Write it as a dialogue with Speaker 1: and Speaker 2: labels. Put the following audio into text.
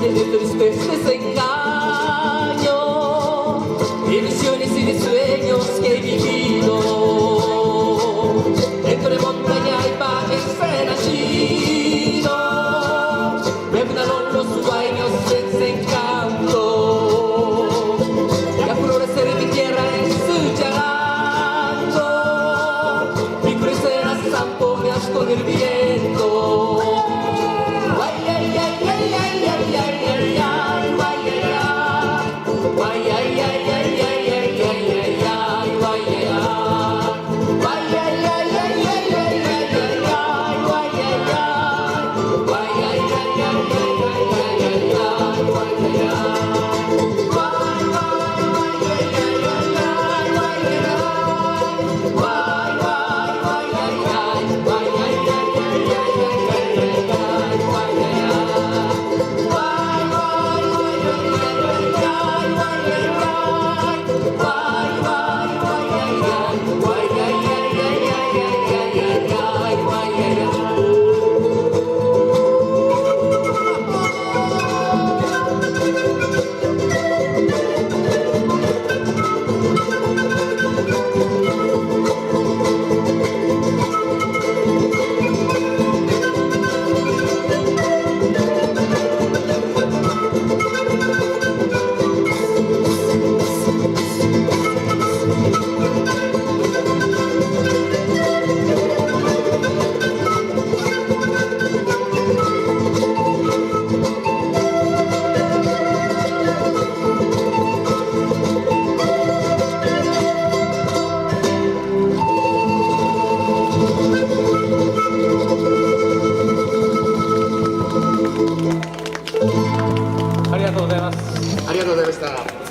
Speaker 1: de tristes desengaños, ilusiones y de sueños que he vivido. Entre montaña y valles he nacido, me frenaron los sueños de desencanto, y a florecer mi tierra en su llanto, mi crucera zampoñas con el viento.
Speaker 2: ありがとうございます。
Speaker 3: ありがとうございました。